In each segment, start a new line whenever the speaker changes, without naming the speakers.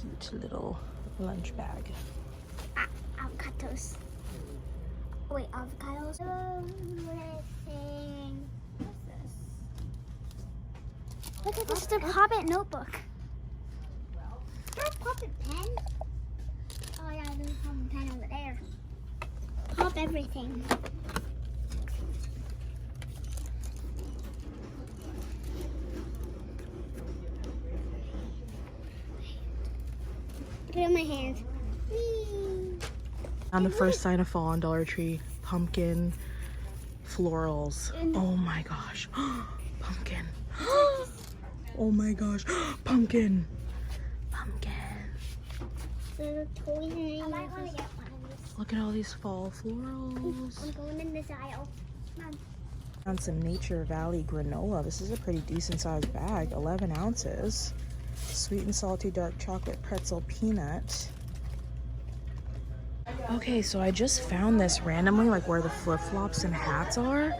Cute little lunch bag.
Avocados. Oh, wait, avocados. What's this? Look at this, the Hobbit notebook. There's a Hobbit pen. Oh yeah, there's a Hobbit pen over there. Pop everything. Put it in my hand. Whee!
On the first sign of fall on Dollar Tree, pumpkin florals. Oh my gosh, pumpkin. Oh my gosh, pumpkin. Pumpkin.
There's a toy in I might want to get one of these.
Look at all these fall florals.
I'm going in this aisle. Mom.
Found some Nature Valley granola. This is a pretty decent sized bag, 11 ounces. Sweet and salty dark chocolate pretzel peanut. Okay, so I just found this randomly, like where the flip-flops and hats are,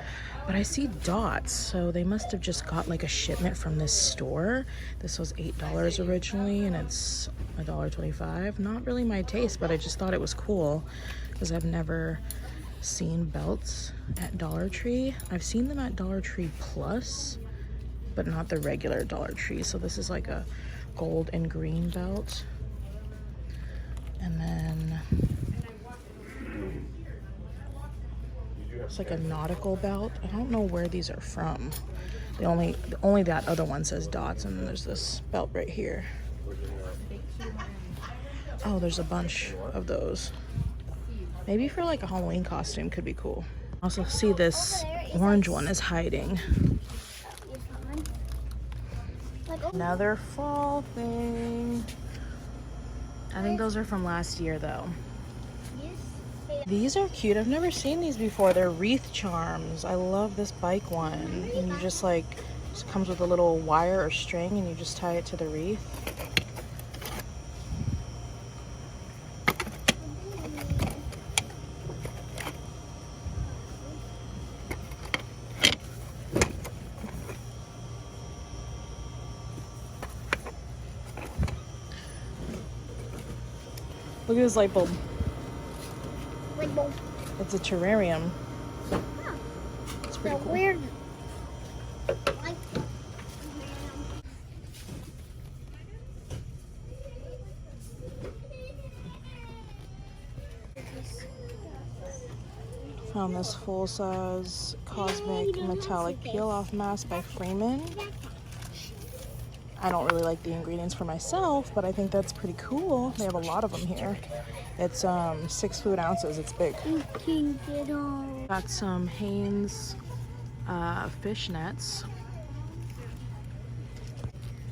but I see dots, so they must have just got like a shipment from this store. This was $8 originally, and it's $1.25. Not really my taste, but I just thought it was cool because I've never seen belts at Dollar Tree. I've seen them at Dollar Tree Plus, but not the regular Dollar Tree. So this is like a gold and green belt. And then it's like a nautical belt. I don't know where these are from. Only that other one says dots, and then there's this belt right here. Oh, there's a bunch of those. Maybe for like a Halloween costume could be cool. Also see this orange one is hiding. Another fall thing. I think those are from last year though. These are cute. I've never seen these before. They're wreath charms. I love this bike one. And you just like, it comes with a little wire or string and you just tie it to the wreath. Look at this light bulb.
Light bulb.
It's a terrarium.
Huh.
It's pretty cool.
Weird.
Found this full-size cosmic metallic peel-off mask by Freeman. I don't really like the ingredients for myself, but I think that's pretty cool. They have a lot of them here. It's 6 fluid ounces. It's big. Got some Hanes fishnets.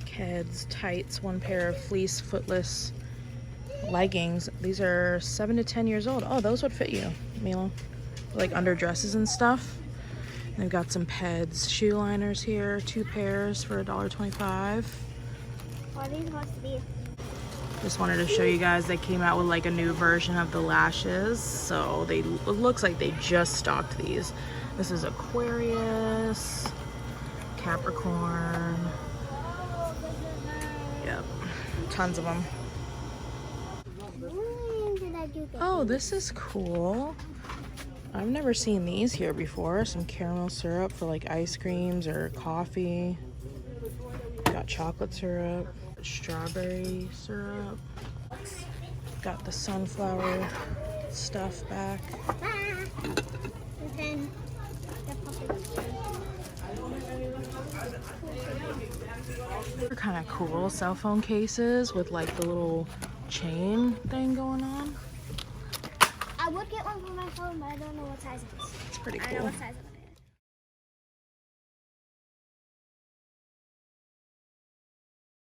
Keds tights, 1 pair of fleece footless leggings. These are 7 to 10 years old. Oh, those would fit you, Milo. Like under dresses and stuff. They've got some Peds shoe liners here, 2 pairs for $1.25.
What are these supposed to be?
Just wanted to show you guys they came out with like a new version of the lashes. So it looks like they just stocked these. This is Aquarius, Capricorn. Yep, tons of them. Oh, this is cool. I've never seen these here before. Some caramel syrup for like ice creams or coffee. Got chocolate syrup, strawberry syrup. Got the sunflower stuff back. They're kind of cool cell phone cases with like the little chain thing going on.
I would get one for my phone, but I don't know what size it is.
It's pretty cool.
I don't know what size it is.